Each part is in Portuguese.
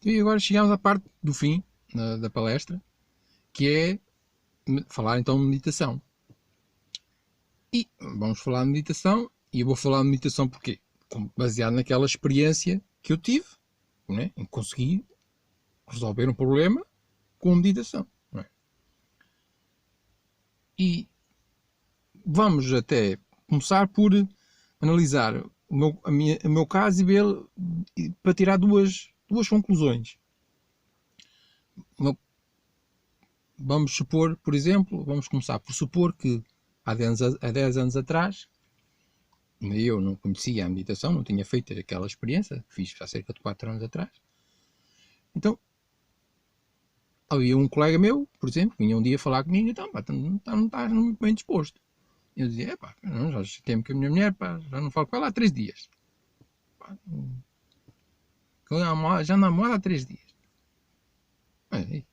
E agora chegamos à parte do fim da palestra, que é falar então de meditação. E vamos falar de meditação, e eu vou falar de meditação porquê? Baseado naquela experiência que eu tive, né? Em conseguir resolver um problema com meditação. Não é? E vamos até começar por analisar o meu caso e ver para tirar duas conclusões. Vamos supor, por exemplo, vamos começar por supor que há 10 anos atrás eu não conhecia a meditação, não tinha feito aquela experiência, fiz há cerca de 4 anos atrás. Então, havia um colega meu, por exemplo, que vinha um dia falar comigo, então, pá, não estás muito bem disposto. Eu dizia, pá, já chatei-me com a minha mulher, pá, já não falo com ela há 3 dias. Pá, já namoro há 3 dias.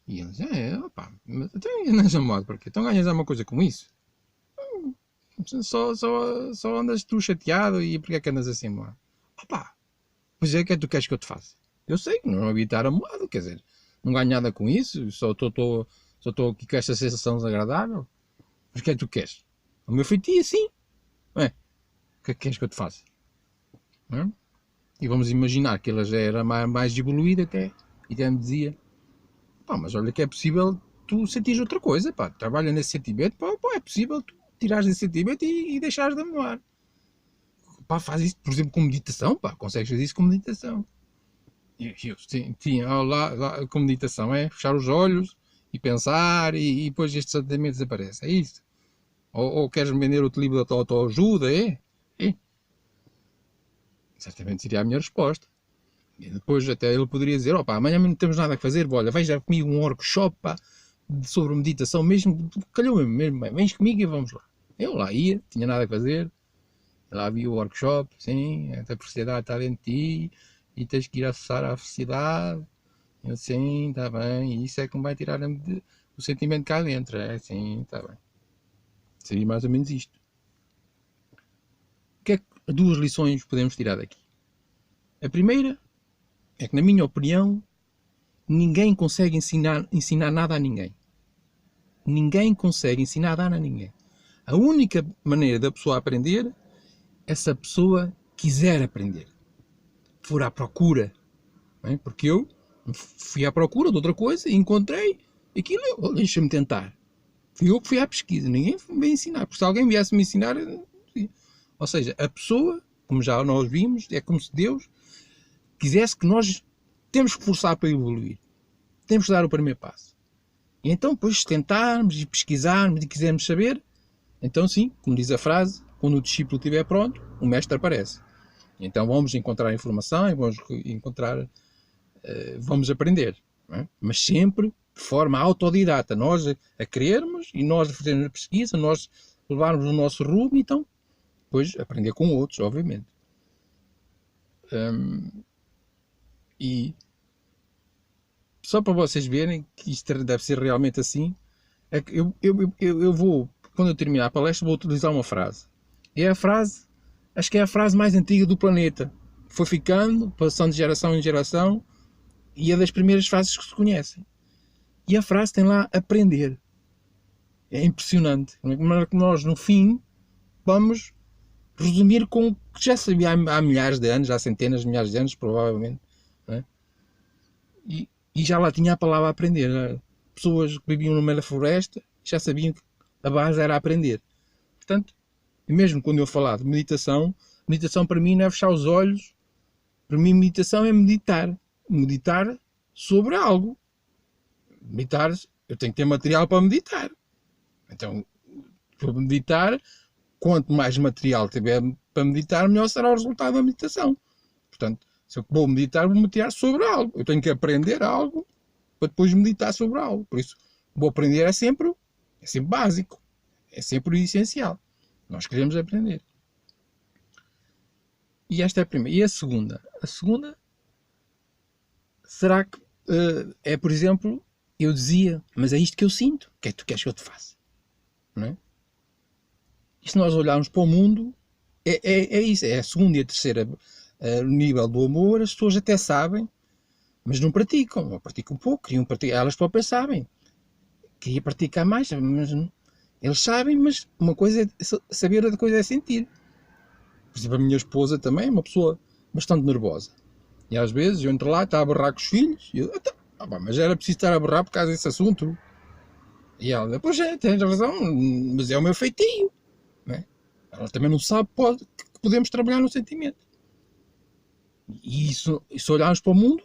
E ele dizia, pá, então andas namorado porque então ganhas alguma coisa com isso? Só andas tu chateado e porque é que andas assim, mano? Pá, pois é, o que é que tu queres que eu te faça? Eu sei que não havia estar amoado, quer dizer, não ganho nada com isso, só estou aqui com esta sensação desagradável. Mas o que é que tu queres? O meu feitio assim. O que é que queres que eu te faça? E vamos imaginar que ela já era mais evoluída até, e até me dizia, pá, mas olha que é possível tu sentires outra coisa, pá, trabalha nesse sentimento, pá, é possível tu tirares esse sentimento e deixares de amoar. Pá, faz isso, por exemplo, com meditação, pá, consegues fazer isso com meditação. Lá, com meditação é fechar os olhos e pensar e depois este sentimento desaparece, é isso. Ou queres vender o teu livro da autoajuda, é? Certamente seria a minha resposta. E depois até ele poderia dizer, opa, amanhã não temos nada a fazer, olha, vais já comigo um workshop, pá, sobre meditação mesmo, calhou mesmo, vens comigo e vamos lá. Eu lá ia, tinha nada a fazer, lá havia o workshop, sim, a felicidade está dentro de ti, e tens que ir acessar a felicidade, eu, sim, está bem, e isso é que me vai tirar o sentimento cá dentro, sim, está bem. Seria mais ou menos isto. O que é que duas lições podemos tirar daqui? A primeira é que, na minha opinião, ninguém consegue ensinar nada a ninguém. Ninguém consegue ensinar nada a ninguém. A única maneira da pessoa aprender é se a pessoa quiser aprender. For à procura. Não é? Porque eu fui à procura de outra coisa e encontrei aquilo, deixa-me tentar. Fui eu que fui à pesquisa, ninguém me veio ensinar. Porque se alguém viesse me ensinar... Ou seja, a pessoa, como já nós vimos, é como se Deus quisesse que nós temos que forçar para evoluir. Temos que dar o primeiro passo. E então, depois, se tentarmos e pesquisarmos e quisermos saber, então sim, como diz a frase, quando o discípulo estiver pronto, o mestre aparece. Então vamos encontrar informação e vamos aprender. Não é? Mas sempre de forma autodidata. Nós a querermos e nós a fazermos a pesquisa, nós levarmos o nosso rumo, então depois aprender com outros, obviamente. E só para vocês verem que isto deve ser realmente assim, é que eu vou, quando eu terminar a palestra, vou utilizar uma frase. E é a frase, acho que é a frase mais antiga do planeta. Foi ficando, passando de geração em geração, e é das primeiras frases que se conhecem. E a frase tem lá aprender. É impressionante. Mas nós, no fim, vamos resumir com o que já sabia há milhares de anos, há centenas de milhares de anos, provavelmente. Não é? E já lá tinha a palavra aprender. Pessoas que viviam no meio da floresta já sabiam que a base era aprender. Portanto, mesmo quando eu falar de meditação, meditação para mim não é fechar os olhos. Para mim, meditação é meditar. Meditar sobre algo. Meditar, eu tenho que ter material para meditar. Então, para meditar, quanto mais material tiver para meditar, melhor será o resultado da meditação. Portanto, se eu vou meditar sobre algo. Eu tenho que aprender algo para depois meditar sobre algo. Por isso, vou aprender é sempre básico. É sempre o essencial. Nós queremos aprender. E esta é a primeira. E a segunda? A segunda será que é, por exemplo, eu dizia, mas é isto que eu sinto. O que é que tu queres que eu te faça? Não é? E se nós olharmos para o mundo, é isso. É a segunda e a terceira nível do amor. As pessoas até sabem, mas não praticam, ou praticam pouco, queriam praticar, elas próprias sabem, queria praticar mais, mas eles sabem, mas uma coisa é saber, outra coisa é sentir. Por exemplo, a minha esposa também é uma pessoa bastante nervosa. E às vezes eu entro lá, está a berrar com os filhos, e eu, mas era preciso estar a berrar por causa desse assunto. E ela, pois é, tens razão, mas é o meu feitio. Não é? Ela também não sabe que podemos trabalhar no sentimento. E isso, se olharmos para o mundo,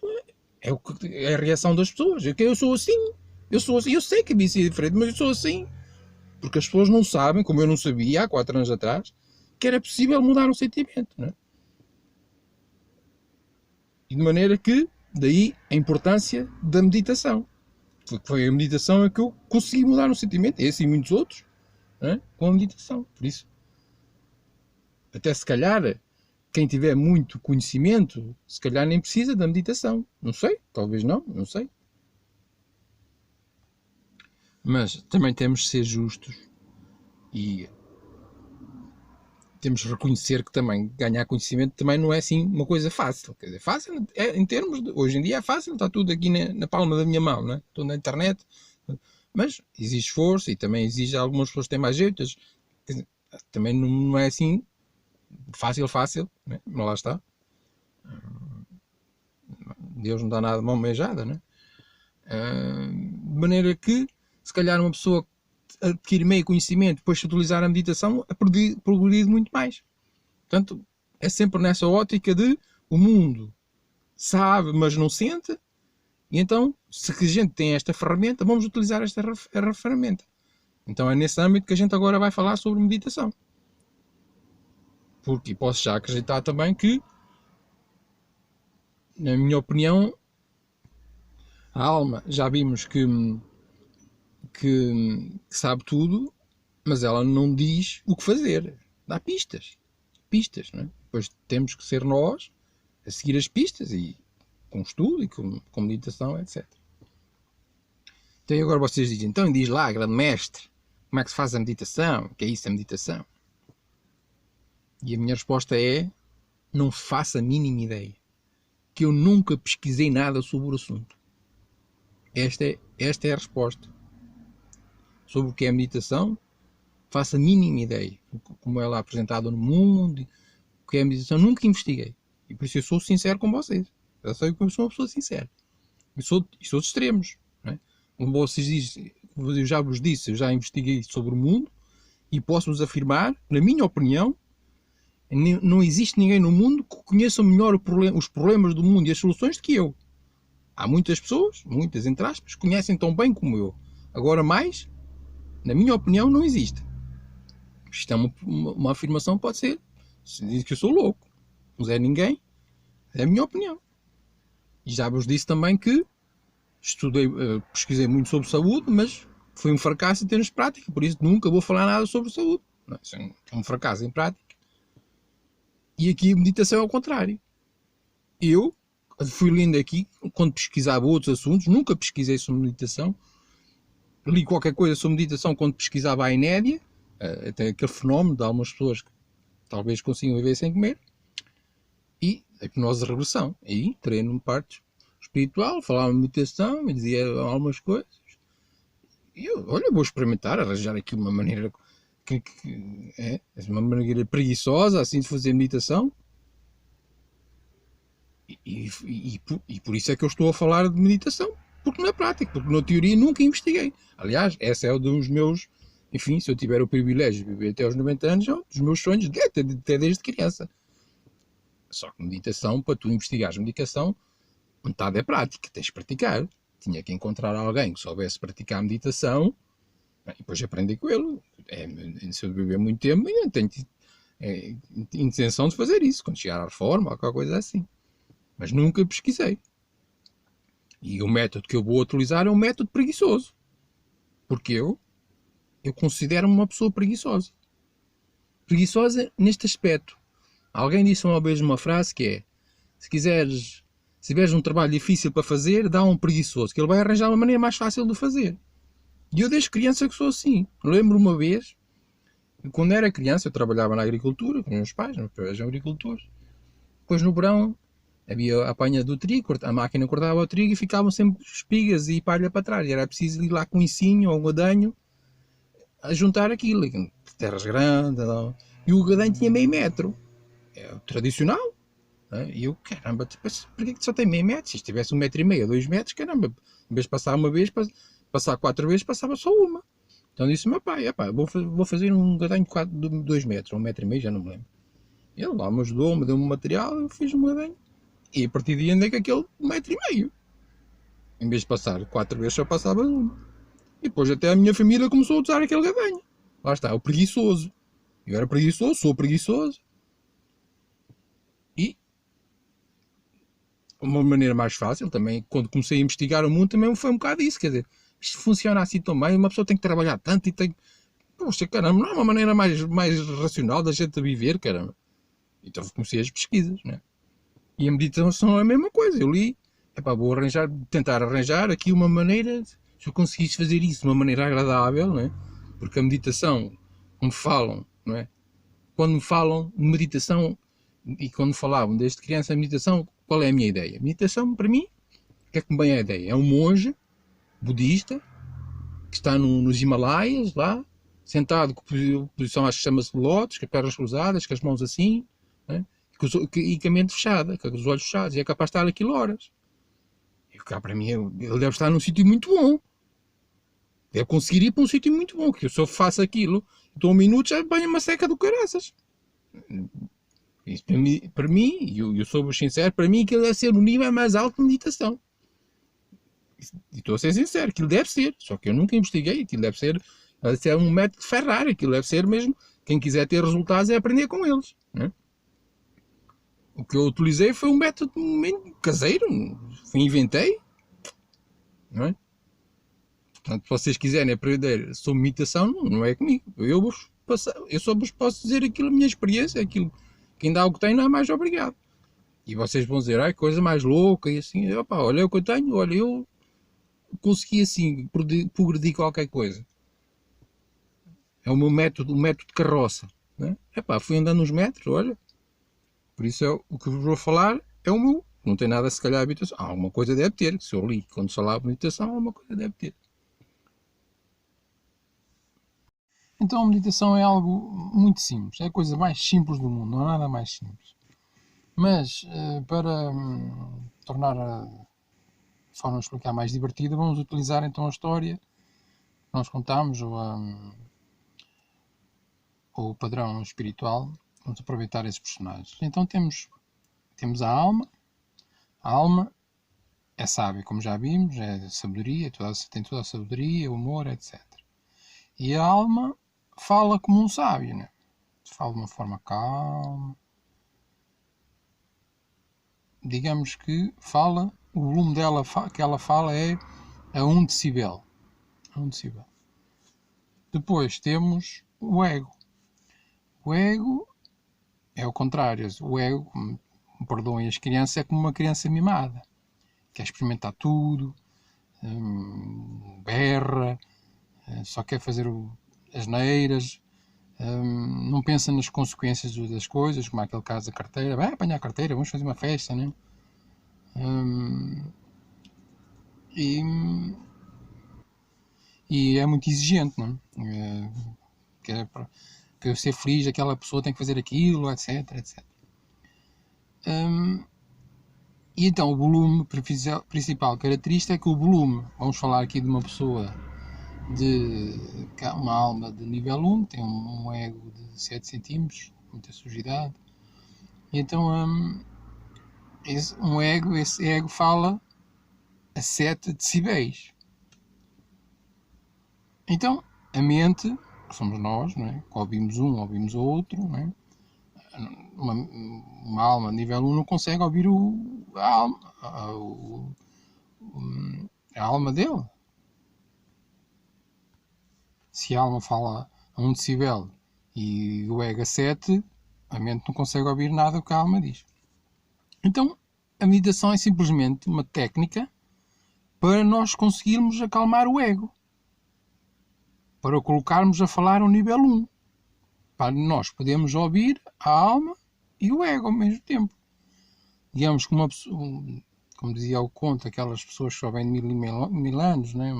é a reação das pessoas. Eu sou assim, eu sei que a mim é diferente, mas eu sou assim. Porque as pessoas não sabem, como eu não sabia há 4 anos atrás, que era possível mudar um sentimento. Não é? E de maneira que, daí a importância da meditação. Foi a meditação é que eu consegui mudar um sentimento, esse e muitos outros, com a meditação. Por isso, até se calhar, quem tiver muito conhecimento, se calhar nem precisa da meditação. Não sei, talvez não sei. Mas também temos de ser justos e temos de reconhecer que também ganhar conhecimento também não é assim uma coisa fácil. Quer dizer, fácil em termos de, hoje em dia é fácil, está tudo aqui na palma da minha mão, não é? Estou na internet, mas exige esforço e também exige algumas pessoas que têm mais jeito. Dizer, também não é assim fácil, né? Mas lá está. Deus não dá nada de mão beijada, né? De maneira que, se calhar, uma pessoa adquirir meio conhecimento, depois de utilizar a meditação, é progredir muito mais. Portanto, é sempre nessa ótica de o mundo sabe, mas não sente, e então, se a gente tem esta ferramenta, vamos utilizar esta ferramenta. Então é nesse âmbito que a gente agora vai falar sobre meditação. Porque posso já acreditar também que, na minha opinião, a alma, já vimos que sabe tudo, mas ela não diz o que fazer. Dá pistas, não é? Depois temos que ser nós a seguir as pistas, e com estudo e com meditação, etc. Então agora vocês dizem, então diz lá, grande mestre, como é que se faz a meditação? O que é isso, a meditação? E a minha resposta é, não faço a mínima ideia. Que eu nunca pesquisei nada sobre o assunto. Esta é a resposta. Sobre o que é a meditação, faço a mínima ideia. Como ela é apresentada no mundo, o que é a meditação, nunca investiguei. E por isso eu sou sincero com vocês. Eu sei que eu sou uma pessoa sincera. E sou de extremos. Não é? Como vocês dizem, eu já vos disse, eu já investiguei sobre o mundo e posso-vos afirmar, na minha opinião, não existe ninguém no mundo que conheça melhor os problemas do mundo e as soluções do que eu. Há muitas pessoas, muitas entre aspas, que conhecem tão bem como eu. Agora mais, na minha opinião, não existe. Isto é uma afirmação, pode ser. Se diz que eu sou louco, não é ninguém, é a minha opinião. E já vos disse também que pesquisei muito sobre saúde, mas foi um fracasso em termos de prática, por isso nunca vou falar nada sobre saúde. É um fracasso em prática. E aqui a meditação é ao contrário. Eu fui lendo aqui, quando pesquisava outros assuntos, nunca pesquisei sobre meditação. Li qualquer coisa sobre meditação quando pesquisava a inédia, até aquele fenómeno de algumas pessoas que talvez consigam viver sem comer, e a hipnose de regressão. Aí treino parte espiritual, falava de meditação, me dizia algumas coisas. E eu, olha, vou experimentar, arranjar aqui uma maneira uma maneira preguiçosa assim de fazer meditação. E por isso é que eu estou a falar de meditação, porque não é prática, porque na teoria nunca investiguei. Aliás, essa é um dos meus, enfim, se eu tiver o privilégio de viver até aos 90 anos, é um dos meus sonhos, até desde criança. Só que meditação, para tu investigares meditação, metade é prática, tens de praticar. Tinha que encontrar alguém que soubesse praticar meditação e depois aprender com ele. Se eu viver muito tempo, eu não tenho intenção de fazer isso, quando chegar à reforma ou qualquer coisa assim. Mas nunca pesquisei. E o método que eu vou utilizar é um método preguiçoso. Porque eu considero-me uma pessoa preguiçosa. Preguiçosa neste aspecto. Alguém disse uma vez uma frase que é: se tiveres um trabalho difícil para fazer, dá um preguiçoso, que ele vai arranjar uma maneira mais fácil de fazer. E eu desde criança que sou assim. Lembro uma vez, quando era criança, eu trabalhava na agricultura, com os meus pais, meus pais eram agricultores. Depois no verão, havia a apanha do trigo, a máquina cortava o trigo e ficavam sempre espigas e palha para trás. E era preciso ir lá com um ensinho ou um gadanho a juntar aquilo. Terras grandes. Não. E o gadanho tinha meio metro. É o tradicional. E eu, caramba, porquê que só tem meio metro? Se tivesse 1,5 m, 2 metros, caramba, em vez de passar uma vez, passar 4 vezes, passava só uma. Então disse o meu pai, vou fazer um gadanho de 2 metros, 1,5 m, já não me lembro. Ele lá me ajudou, me deu-me material, eu fiz um gadanho. E a partir de andei com aquele 1,5 m. Em vez de passar 4 vezes, só passava uma. E depois até a minha família começou a usar aquele gadanho. Lá está, o preguiçoso. Eu era preguiçoso, sou preguiçoso. E uma maneira mais fácil também, quando comecei a investigar o mundo, também foi um bocado isso. Quer dizer, isto funciona assim tão bem, uma pessoa tem que trabalhar tanto e tem. Poxa, caramba, não é uma maneira mais racional da gente viver, caramba. Então comecei as pesquisas, né? E a meditação é a mesma coisa. Eu li, vou tentar arranjar aqui uma maneira, se eu conseguisse fazer isso de uma maneira agradável, né? Porque a meditação, como falam, não é? Quando me falam de meditação e quando falavam desde criança a meditação, qual é a minha ideia? A meditação, para mim, o que é que me vem a ideia? É um monge budista que está nos Himalaias, lá, sentado com posição, acho que chama-se lótus, com as pernas cruzadas, com as mãos assim, né? E com a mente fechada, com os olhos fechados, e é capaz de estar aquilo horas. E cá para mim, ele deve estar num sítio muito bom. Deve conseguir ir para um sítio muito bom, que eu só faço aquilo, estou um minuto, já banho uma seca do caraças. Isso para mim, eu sou sincero, para mim aquilo deve ser o nível mais alto de meditação. E estou a ser sincero, aquilo deve ser, só que eu nunca investiguei, aquilo deve ser um método de Ferrari, aquilo deve ser mesmo, quem quiser ter resultados é aprender com eles. Né? O que eu utilizei foi um método caseiro, inventei, não é? Portanto, se vocês quiserem aprender sobre meditação, não é comigo. Eu só vos posso dizer aquilo, a minha experiência, aquilo, quem dá o que tem não é mais obrigado. E vocês vão dizer, ai, coisa mais louca e assim, opa, olha o que eu tenho, olha, eu consegui assim progredir qualquer coisa. É o meu método, o método de carroça. Né? Fui andando uns metros, olha. Por isso o que vos vou falar é o meu. Não tem nada, se calhar, a habitação. Alguma coisa deve ter. Se eu li quando falava de meditação, alguma coisa deve ter. Então a meditação é algo muito simples. É a coisa mais simples do mundo. Não há nada mais simples. Mas, para tornar a forma de explicar mais divertida, vamos utilizar então a história que nós contamos, ou o padrão espiritual. Vamos aproveitar esses personagens. Então temos a alma. A alma é sábia, como já vimos, é sabedoria, tem toda a sabedoria, o humor, etc. E a alma fala como um sábio, né? Fala de uma forma calma. Digamos que fala, o volume dela que ela fala é a 1 decibel. 1 decibel. Depois temos o ego. O ego é o contrário. O ego, me perdoem as crianças, é como uma criança mimada. Quer experimentar tudo, berra, só quer fazer as neiras, não pensa nas consequências das coisas, como aquele caso da carteira. Vai apanhar a carteira, vamos fazer uma festa, né? E é muito exigente, não é? Para eu ser feliz, aquela pessoa tem que fazer aquilo, etc, etc. E então o volume principal característica é que o volume, vamos falar aqui de uma pessoa de uma alma de nível 1, tem um ego de 7 centímetros, muita sujidade. E então esse ego fala a 7 decibéis. Então a mente, que somos nós, não é? Ouvimos um, ouvimos o outro, não é? Uma alma nível 1 não consegue ouvir a alma dele. Se a alma fala a 1 decibel e o ego a 7, a mente não consegue ouvir nada do que a alma diz. Então, a meditação é simplesmente uma técnica para nós conseguirmos acalmar o ego. Para colocarmos a falar ao nível 1. Para nós podermos ouvir a alma e o ego ao mesmo tempo. digamos que uma pessoa, como dizia o conto, aquelas pessoas que só vêm de mil anos, né?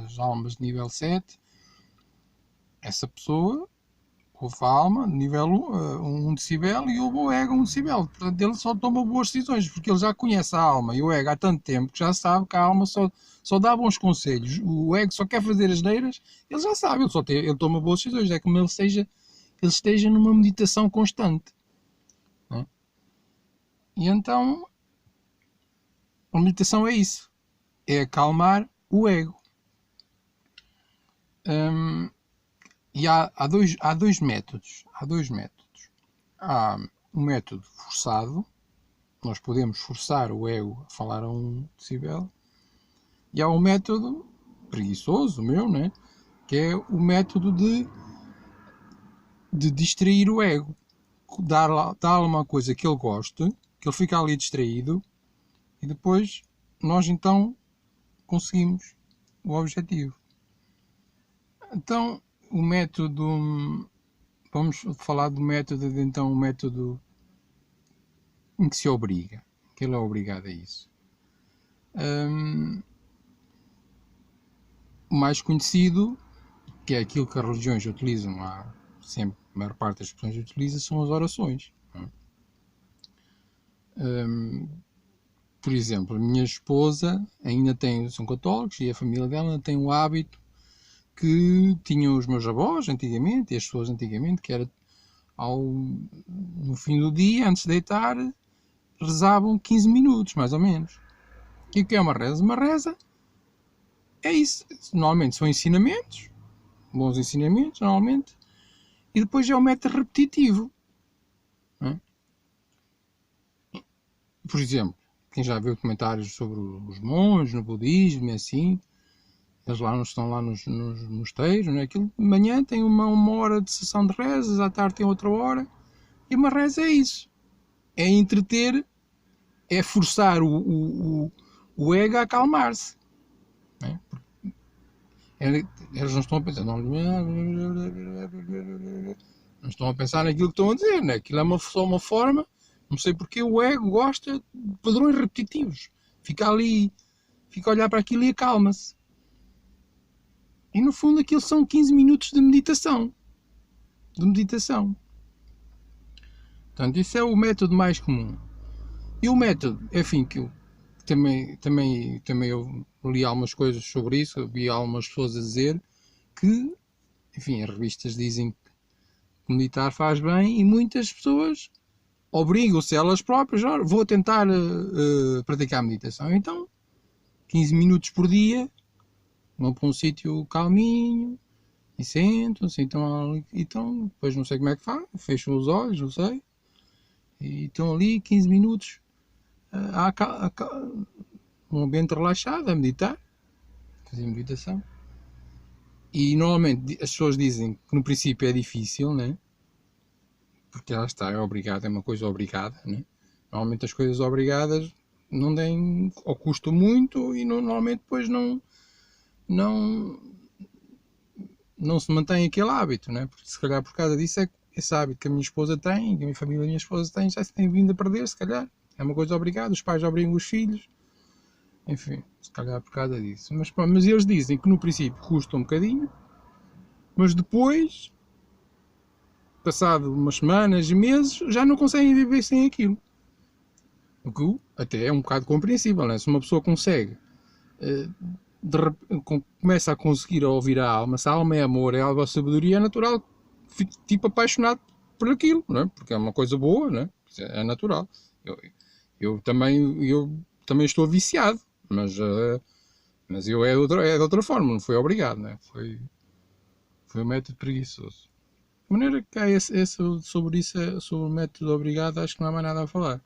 As almas de nível 7, essa pessoa houve a alma de nível 1 decibel e houve o ego 1 decibel. Portanto, ele só toma boas decisões, porque ele já conhece a alma e o ego há tanto tempo que já sabe que a alma só dá bons conselhos. O ego só quer fazer asneiras, ele já sabe, ele toma boas decisões. É como ele esteja numa meditação constante. Né? E então, a meditação é isso. É acalmar o ego. E há dois métodos. Há um método forçado. Nós podemos forçar o ego a falar a 1 decibel. E há um método preguiçoso, meu, né? Que é o método de distrair o ego. Dar-lhe uma coisa que ele goste, que ele fica ali distraído, e depois nós então conseguimos o objetivo. Então, o método... Vamos falar do método, então, o método em que se obriga. Que ele é obrigado a isso. O mais conhecido, que é aquilo que as religiões utilizam, sempre a maior parte das pessoas utiliza, são as orações. Por exemplo, a minha esposa são católicos e a família dela ainda tem o hábito que tinham os meus avós antigamente e as pessoas antigamente, que era no fim do dia, antes de deitar, rezavam 15 minutos, mais ou menos. E o que é uma reza? Uma reza é isso. Normalmente são ensinamentos, bons ensinamentos, normalmente, e depois é o método repetitivo. Não é? Por exemplo, quem já viu comentários sobre os monges no budismo e assim, eles estão lá nos mosteiros, não é? Aquilo de manhã tem uma hora de sessão de rezas, à tarde tem outra hora, e uma reza é isso. É entreter, é forçar o ego a acalmar-se. Não é? Eles não estão a pensar, não estão a pensar naquilo que estão a dizer, não é? Aquilo é só uma forma, não sei porque o ego gosta de padrões repetitivos. Fica ali, fica a olhar para aquilo e acalma-se. E no fundo aquilo são 15 minutos de meditação. Portanto, isso é o método mais comum. E o método, enfim, que eu também eu li algumas coisas sobre isso, vi algumas pessoas a dizer que, enfim, as revistas dizem que meditar faz bem e muitas pessoas obrigam-se elas próprias, vou tentar praticar meditação. Então, 15 minutos por dia, vão para um sítio calminho e sentam-se, então depois não sei como é que faz, fecham os olhos, não sei, e estão ali 15 minutos um ambiente relaxado, a meditar, fazer meditação. E normalmente as pessoas dizem que no princípio é difícil, né? Porque lá está, é obrigado, é uma coisa obrigada, né? Normalmente as coisas obrigadas não têm, ou custam muito e normalmente depois não se mantém aquele hábito, né? Porque se calhar por causa disso é esse hábito que a minha esposa tem, que a minha família e a minha esposa tem, já se tem vindo a perder, se calhar. É uma coisa obrigada, os pais obrigam os filhos, enfim, se calhar por causa disso. Mas eles dizem que no princípio custa um bocadinho, mas depois, passado umas semanas e meses, já não conseguem viver sem aquilo. O que até é um bocado compreensível, né? Se uma pessoa consegue, começa a conseguir ouvir a alma, se a alma é amor, é alma de sabedoria, é natural que fique tipo apaixonado por aquilo, não é? Porque é uma coisa boa, não é? É natural. Eu também estou viciado, mas eu é de outra forma, não foi obrigado, né? Foi um método preguiçoso. De maneira que há sobre o método obrigado, acho que não há mais nada a falar.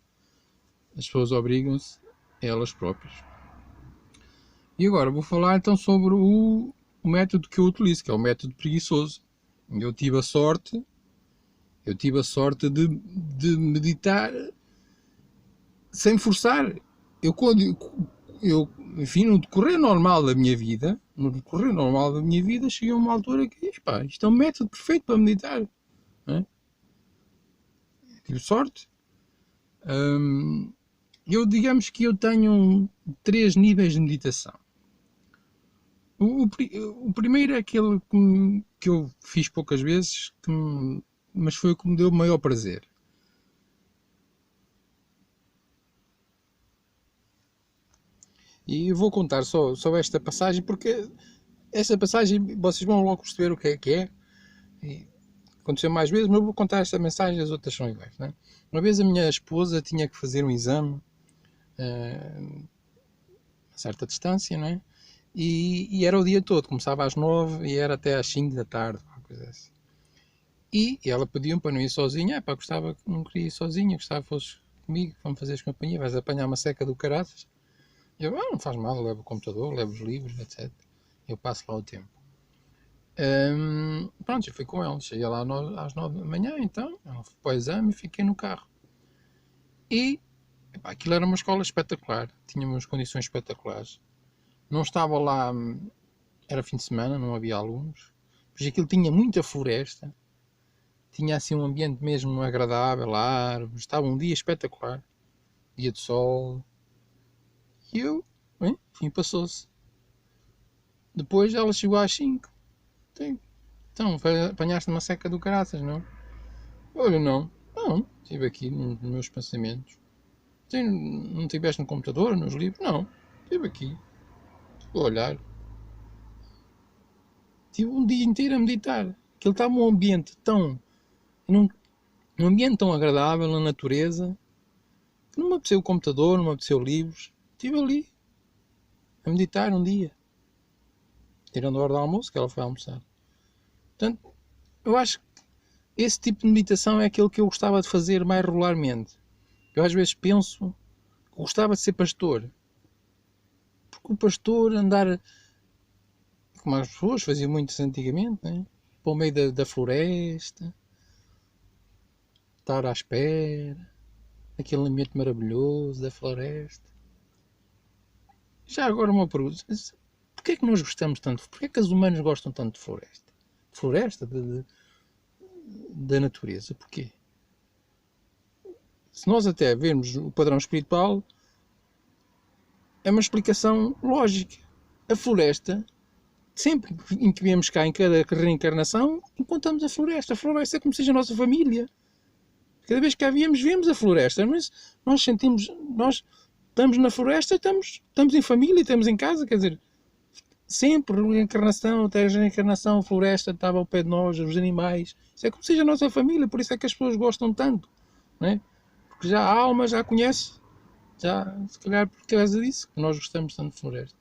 As pessoas obrigam-se a elas próprias. E agora vou falar então sobre o método que eu utilizo, que é o método preguiçoso. Eu tive a sorte de meditar sem forçar. Enfim, no decorrer normal da minha vida, cheguei a uma altura que, isto é um método perfeito para meditar. Não é? Tive sorte. Digamos que eu tenho 3 níveis de meditação. O primeiro é aquele que eu fiz poucas vezes, mas foi o que me deu o maior prazer. E eu vou contar só esta passagem, porque esta passagem vocês vão logo perceber o que é que é. E aconteceu mais vezes, mas eu vou contar esta mensagem, as outras são iguais. Não é? Uma vez a minha esposa tinha que fazer um exame a certa distância, não é? E era o dia todo, começava às 9 e era até às 5 da tarde, uma coisa assim. E ela pediu-me para não ir sozinha, pá, gostava, não queria ir sozinha, gostava que fosses comigo, para me fazeres companhia, vais apanhar uma seca do caraças. Eu, não faz mal, levo o computador, levo os livros, etc. Eu passo lá o tempo. Pronto, eu fui com ela, cheguei lá às 9 da manhã, então, ela foi para o exame e fiquei no carro. E, epá, aquilo era uma escola espetacular, tínhamos condições espetaculares. Não estava lá, era fim de semana, não havia alunos, mas aquilo tinha muita floresta, tinha assim um ambiente mesmo agradável, árvores, estava um dia espetacular, dia de sol, e eu, enfim, passou-se. Depois ela chegou às 5, então apanhaste uma seca do caraças, não? Olha, não, estive aqui nos meus pensamentos. Não estiveste no computador, nos livros? Não, estive aqui, vou olhar. Tive um dia inteiro a meditar. Aquilo estava num ambiente num ambiente tão agradável, na natureza, que não me apeteceu o computador, não me apeteceu livros. Estive ali, a meditar um dia. Tirando a hora do almoço, que ela foi almoçar. Portanto, eu acho que esse tipo de meditação é aquele que eu gostava de fazer mais regularmente. Eu às vezes penso que gostava de ser pastor. Porque o pastor andar, como as pessoas faziam muito antigamente, né? Para o meio da floresta, estar à espera, aquele ambiente maravilhoso da floresta. Já agora uma pergunta, porquê é que nós gostamos tanto? Porquê é que os humanos gostam tanto de floresta? Floresta, da natureza, porquê? Se nós até vermos o padrão espiritual, é uma explicação lógica. A floresta, sempre em que viemos cá, em cada reencarnação, encontramos a floresta. A floresta é como se seja a nossa família. Cada vez que cá viemos, vemos a floresta. Mas nós sentimos, nós estamos na floresta, estamos em família, estamos em casa, quer dizer, sempre reencarnação, até a reencarnação, a floresta estava ao pé de nós, os animais. Isso é como se seja a nossa família, por isso é que as pessoas gostam tanto. Não é? Porque já a alma já conhece, já, se calhar por causa disso, que nós gostamos tanto de floresta.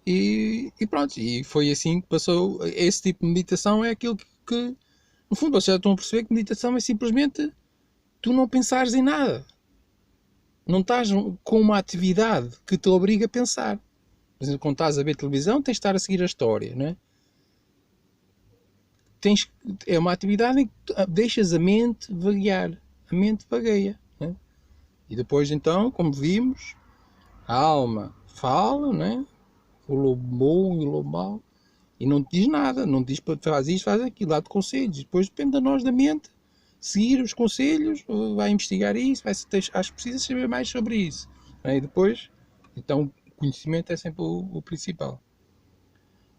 E pronto, e foi assim que passou. Esse tipo de meditação é aquilo que no fundo, vocês já estão a perceber que meditação é simplesmente tu não pensares em nada. Não estás com uma atividade que te obriga a pensar. Por exemplo, quando estás a ver televisão, tens de estar a seguir a história, não é? É uma atividade em que deixas a mente vaguear. A mente vagueia. Não é? E depois, então, como vimos, a alma fala, não é? O lobo bom e o lobo mau, e não te diz nada, não te diz para faz isto, faz aquilo, dá-te conselhos. Depois depende de nós, da mente, seguir os conselhos, vai investigar isso, acho que precisa saber mais sobre isso. E depois, então, o conhecimento é sempre o principal.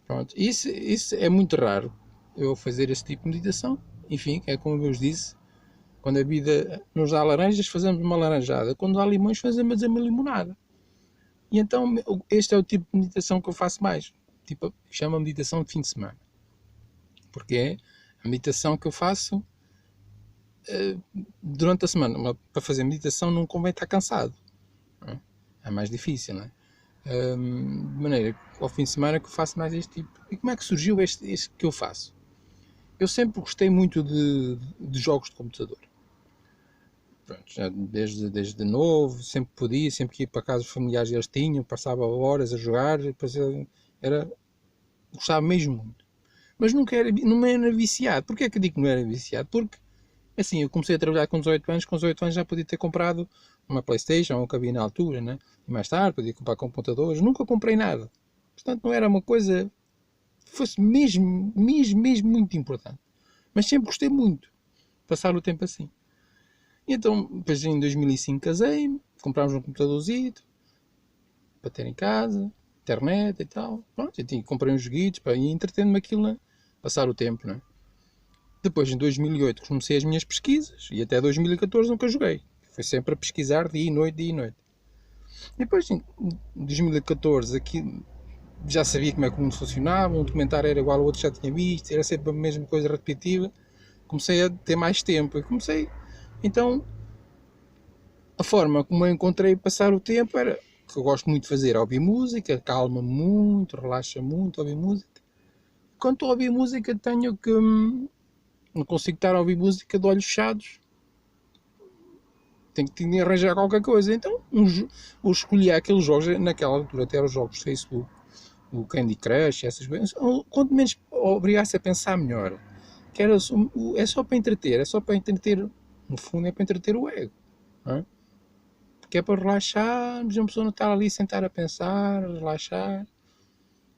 Pronto, isso é muito raro, eu fazer esse tipo de meditação. Enfim, é como eu vos disse, quando a vida nos dá laranjas, fazemos uma laranjada. Quando dá limões, fazemos uma limonada. E então, este é o tipo de meditação que eu faço mais. Tipo, chama meditação de fim de semana. Porque é a meditação que eu faço durante a semana. Para fazer meditação não convém estar cansado. Não é? É mais difícil, não é? De maneira que ao fim de semana que eu faço mais este tipo. E como é que surgiu este que eu faço? Eu sempre gostei muito de jogos de computador. Pronto, já desde novo, sempre podia, sempre que ia para casa os familiares eles tinham, passava horas a jogar, gostava mesmo muito. Mas não era viciado. Porquê é que eu digo que não era viciado? Porque, assim, eu comecei a trabalhar com 18 anos, com 18 anos já podia ter comprado uma Playstation, ou que havia na altura, né? E mais tarde podia comprar computadores, nunca comprei nada. Portanto, não era uma coisa que fosse mesmo muito importante. Mas sempre gostei muito de passar o tempo assim. E então, depois em 2005 casei-me, comprámos um computadorzito para ter em casa, internet e tal. Pronto, comprei uns joguitos para ir entretendo-me aquilo, né? Passar o tempo, né? Depois, em 2008, comecei as minhas pesquisas e até 2014 nunca joguei. Foi sempre a pesquisar dia e noite, dia e noite. E depois, em 2014, aqui já sabia como é que o mundo funcionava, um documentário era igual ao outro, já tinha visto, era sempre a mesma coisa repetitiva. Comecei a ter mais tempo e comecei. Então, a forma como eu encontrei passar o tempo era que eu gosto muito de fazer, ouvir música, calma muito, relaxa muito, ouvir música. Quando estou a ouvir música, tenho que. Não consigo estar a ouvir música de olhos fechados. Tenho que arranjar qualquer coisa. Então, eu escolhi aqueles jogos, naquela altura até eram os jogos do Facebook, o Candy Crush, essas coisas. Quanto menos obrigasse a pensar melhor. Que era, é só para entreter, é só para entreter. No fundo, é para entreter o ego. Não é? Que é para relaxar, uma pessoa não estar ali sentar a pensar, relaxar.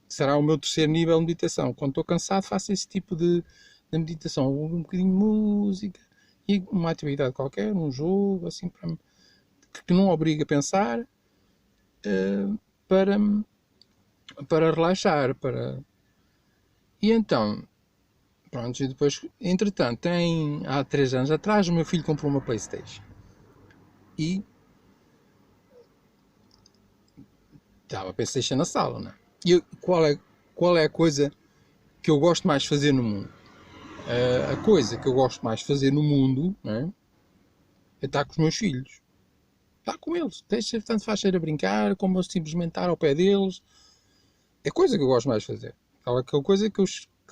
Será o meu terceiro nível de meditação. Quando estou cansado, faço esse tipo de meditação. Um bocadinho de música e uma atividade qualquer, um jogo, assim, que não obriga a pensar, para, para relaxar. E então, pronto, e depois, entretanto, há 3 anos atrás, o meu filho comprou uma PlayStation. E estava a PlayStation na sala, não é? E qual é a coisa que eu gosto mais de fazer no mundo? A coisa que eu gosto mais de fazer no mundo, não é estar com os meus filhos. Estar com eles. Deixa, tanto faz ser a brincar, como eu simplesmente estar ao pé deles. É coisa que eu gosto mais de fazer. Aquela coisa que eu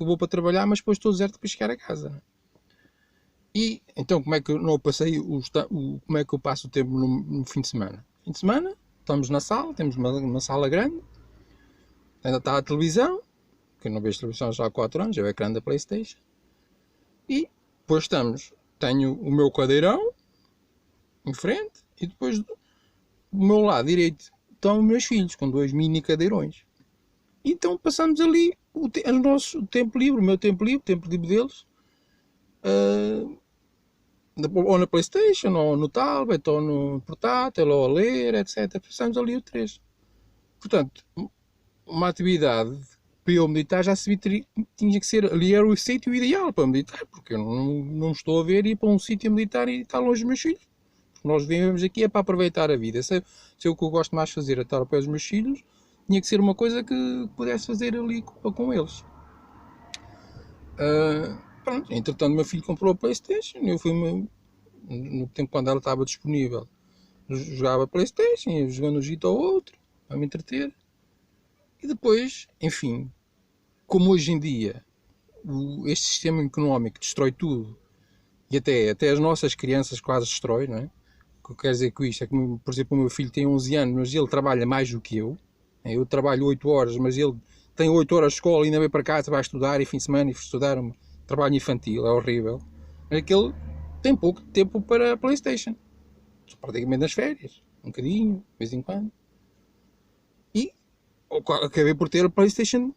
vou para trabalhar, mas depois estou deserto para chegar a casa. Não é? E então como é que eu não passei como é que eu passo o tempo no fim de semana? Fim de semana, estamos na sala, temos uma sala grande, ainda está a televisão, que eu não vejo televisão já há 4 anos, é o ecrã da PlayStation. E depois tenho o meu cadeirão em frente e depois do meu lado direito estão os meus filhos com 2 mini cadeirões. E então passamos ali o nosso tempo livre, o meu tempo livre, o tempo livre deles, ou na PlayStation, ou no tablet, ou no portátil, ou a ler, etc. Passamos ali o 3. Portanto, uma atividade para eu meditar já se tinha que ser ali, era o sítio ideal para meditar, porque eu não estou a ver ir para um sítio a meditar e estar longe dos meus filhos. Nós vivemos aqui é para aproveitar a vida. Se é o que eu gosto mais de fazer, é estar ao pé dos meus filhos, tinha que ser uma coisa que pudesse fazer ali com eles. Pronto, entretanto, meu filho comprou a PlayStation, eu fui no tempo quando ela estava disponível, jogava PlayStation, ia jogando um jito ao outro, para me entreter. E depois, enfim, como hoje em dia este sistema económico destrói tudo, e até as nossas crianças quase destrói, não é? O que eu quero dizer com isto é que, por exemplo, o meu filho tem 11 anos, mas ele trabalha mais do que eu. Eu trabalho 8 horas, mas ele tem 8 horas de escola e ainda vem para casa, vai estudar e fim de semana e estudar um trabalho infantil, é horrível. É que ele tem pouco tempo para a PlayStation. Praticamente nas férias, um bocadinho, de vez em quando. E acabei por ter a PlayStation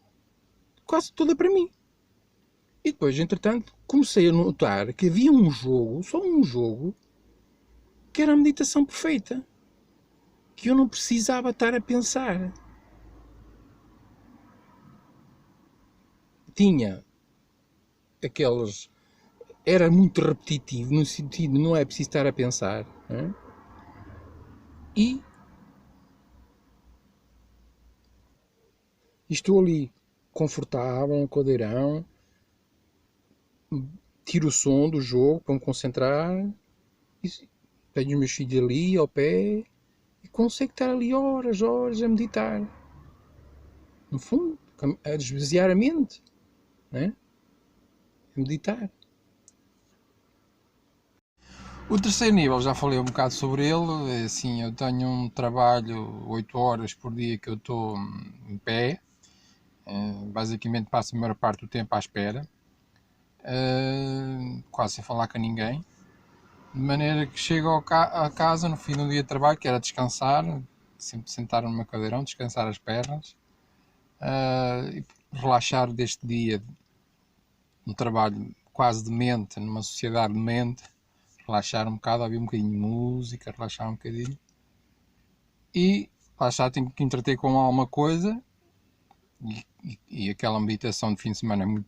quase toda para mim. E depois, entretanto, comecei a notar que havia um jogo, só um jogo, que era a meditação perfeita. Que eu não precisava estar a pensar. Tinha aqueles. Era muito repetitivo, no sentido de não é preciso estar a pensar. Né? E estou ali, confortável, no cadeirão, tiro o som do jogo para me concentrar, e tenho os meus filhos ali ao pé e consigo estar ali horas a meditar. No fundo, a desviar a mente, né? A meditar. O terceiro nível, já falei um bocado sobre ele. Assim, eu tenho um trabalho 8 horas por dia que eu estou em pé. Basicamente passo a maior parte do tempo à espera, quase sem falar com ninguém. De maneira que chego a casa no fim do dia de trabalho, que era descansar, sempre sentar no meu cadeirão, descansar as pernas, e relaxar deste dia, um trabalho quase demente, numa sociedade demente, relaxar um bocado, ouvir um bocadinho de música, relaxar um bocadinho. E lá está, tenho que entreter com alguma coisa. E aquela meditação de fim de semana é muito.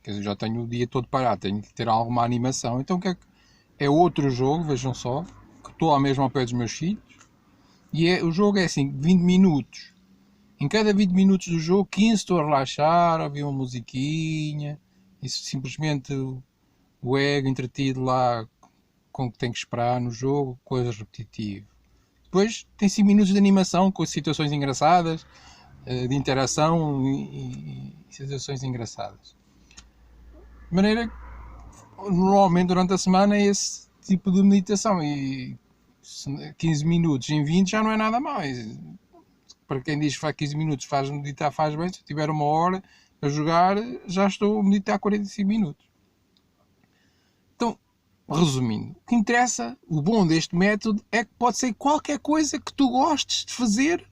Quer dizer, já tenho o dia todo parado, tenho que ter alguma animação. Então o que é outro jogo, vejam só, que estou ao mesmo ao pé dos meus filhos. E o jogo é assim, 20 minutos. Em cada 20 minutos do jogo, 15 estou a relaxar, a ouvir uma musiquinha. Isso simplesmente o ego entretido lá com o que tem que esperar no jogo, coisas repetitivas. Depois tem 5 minutos de animação com situações engraçadas, de interação e situações engraçadas. De maneira que normalmente durante a semana é esse tipo de meditação e 15 minutos em 20 já não é nada mais. Para quem diz que faz 15 minutos faz meditar, faz bem. Se eu tiver uma hora a jogar, já estou a meditar 45 minutos. Então, resumindo, o que interessa, o bom deste método é que pode ser qualquer coisa que tu gostes de fazer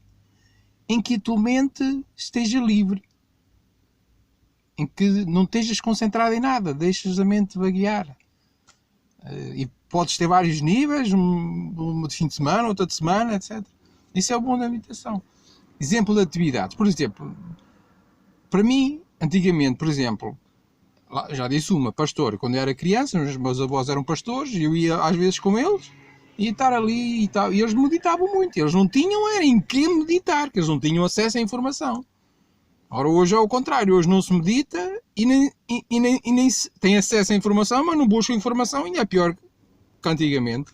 em que a tua mente esteja livre, em que não estejas concentrado em nada, deixas a mente vaguear. E podes ter vários níveis, uma de fim de semana, outra de semana, etc. Isso é o bom da meditação. Exemplo de atividades. Por exemplo, para mim, antigamente, por exemplo, já disse uma, pastor. Quando eu era criança, os meus avós eram pastores e eu ia às vezes com eles e estar ali e tal. E eles meditavam muito. Eles não tinham era em que meditar, que eles não tinham acesso à informação. Ora, hoje é o contrário. Hoje não se medita e nem se tem acesso à informação, mas não busca informação e é pior que antigamente.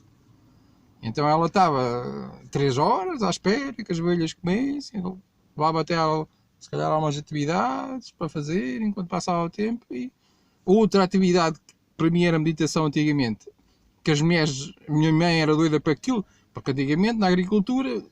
Então ela estava 3 horas à espera que as ovelhas comessem, levava até se calhar algumas atividades para fazer enquanto passava o tempo. E outra atividade que para mim era meditação antigamente, que as mulheres, a minha mãe era doida para aquilo, porque antigamente na agricultura,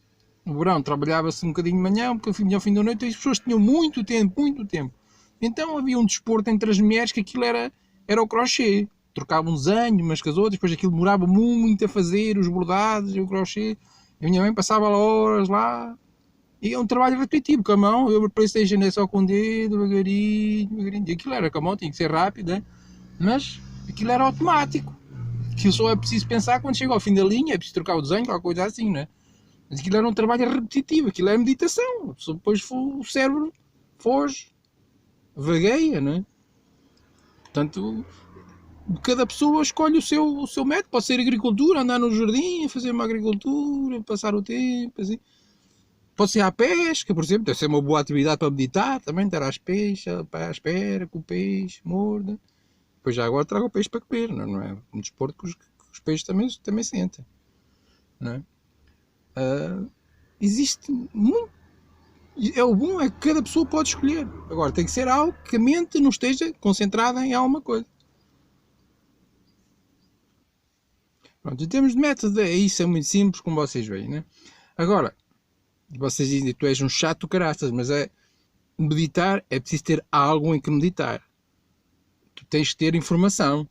no verão trabalhava-se um bocadinho de manhã, um bocadinho ao fim da noite, e as pessoas tinham muito tempo. Então havia um desporto entre as mulheres que aquilo era o crochê. Trocavam uns anos umas com as outras, depois aquilo demorava muito a fazer, os bordados e o crochê. E a minha mãe passava horas lá. E é um trabalho repetitivo, com a mão. Eu para Playstation é só com o dedo, devagarinho. E aquilo era com a mão, tinha que ser rápido, né? Mas aquilo era automático. Aquilo só é preciso pensar quando chega ao fim da linha, é preciso trocar o desenho, qualquer coisa assim, né? Mas aquilo era um trabalho repetitivo, aquilo é meditação. Depois o cérebro foge, vagueia, né? Portanto, cada pessoa escolhe o seu método. Pode ser agricultura, andar no jardim, fazer uma agricultura, passar o tempo, assim. Pode ser a pesca, por exemplo, deve ser uma boa atividade para meditar, também estar à espera que o peixe morda. Depois já agora traga o peixe para comer, não é? Um desporto que os peixes também sentem, não é? Existe muito. O bom é que cada pessoa pode escolher. Agora, tem que ser algo que a mente não esteja concentrada em alguma coisa. Pronto, em termos de método, isso é muito simples, como vocês veem, né? Agora, vocês dizem que tu és um chato caraças, mas meditar é preciso ter algo em que meditar. Tu tens que ter informação.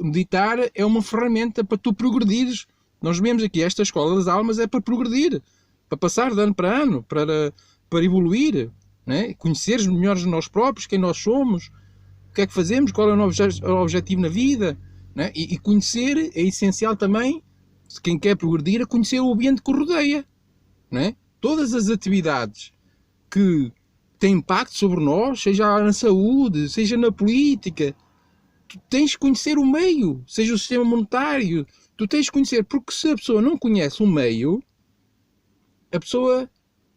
Meditar é uma ferramenta para tu progredires. Nós vemos aqui esta escola das almas é para progredir, para passar de ano para ano, para evoluir, né? Conheceres melhor nós próprios, quem nós somos, o que é que fazemos, qual é o objetivo na vida, né? E conhecer é essencial também, se quem quer progredir, a conhecer o ambiente que o rodeia, né? Todas as atividades que têm impacto sobre nós, seja na saúde, seja na política, tu tens que conhecer o meio, seja o sistema monetário, tu tens que conhecer, porque se a pessoa não conhece o meio, a pessoa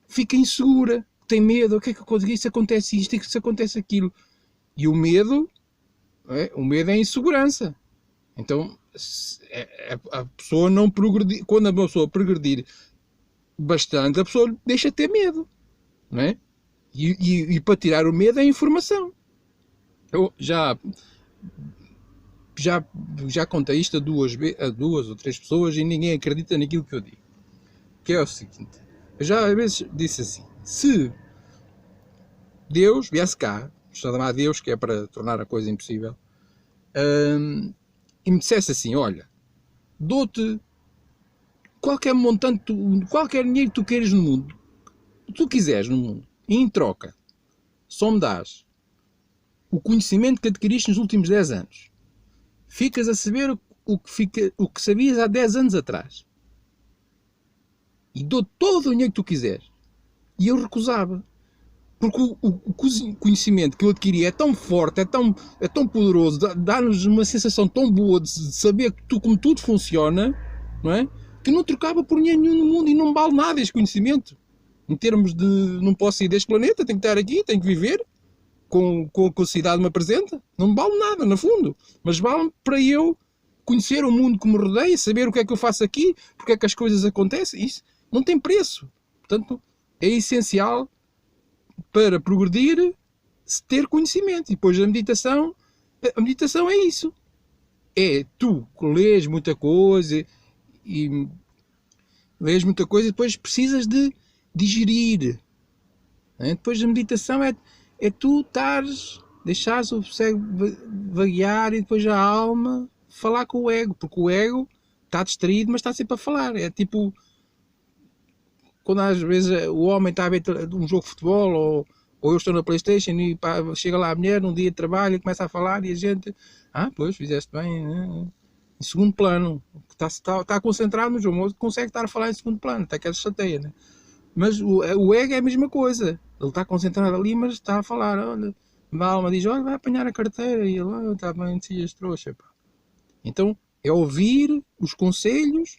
fica insegura, tem medo, o que é que acontece? Isso acontece isto, isso acontece aquilo. E o medo é a insegurança. Então, a pessoa não progredir, quando a pessoa progredir bastante, a pessoa deixa de ter medo, não é? E para tirar o medo é a informação. Eu já contei isto a duas ou três pessoas e ninguém acredita naquilo que eu digo. Que é o seguinte, eu já às vezes disse assim, se Deus viesse cá, chamar Deus, que é para tornar a coisa impossível, e me dissesse assim, olha, dou-te qualquer montante, qualquer dinheiro que tu queiras no mundo, que tu quiseres no mundo, e em troca, só me dás o conhecimento que adquiriste nos últimos 10 anos. Ficas a saber o que sabias há 10 anos atrás. E dou todo o dinheiro que tu quiseres. E eu recusava. Porque o conhecimento que eu adquiri é tão forte, é tão poderoso, dá-nos uma sensação tão boa de saber como tudo funciona, não é? Que não trocava por dinheiro nenhum no mundo e não me vale nada este conhecimento. Em termos de não posso sair deste planeta, tenho que estar aqui, tenho que viver com a cidade me apresenta. Não me vale nada, no fundo. Mas vale para eu conhecer o mundo que me rodeia, saber o que é que eu faço aqui, porque é que as coisas acontecem. Isso não tem preço. Portanto, é essencial para progredir ter conhecimento. E depois a meditação é isso. É tu que lês muita coisa e depois precisas de digerir. Depois a meditação é tu deixares o cérebro vaguear e depois a alma falar com o ego, porque o ego está distraído, mas está sempre a falar. É tipo quando às vezes o homem está a ver um jogo de futebol ou eu estou na PlayStation e pá, chega lá a mulher num dia de trabalho e começa a falar e a gente, pois, fizeste bem, em segundo plano, está concentrado no jogo, consegue estar a falar em segundo plano, até que ele chateia, né? Mas o ego é a mesma coisa, ele está concentrado ali, mas está a falar, olha, a alma diz, olha, vai apanhar a carteira e ele, está bem, decias trouxa, pá. Então, é ouvir os conselhos,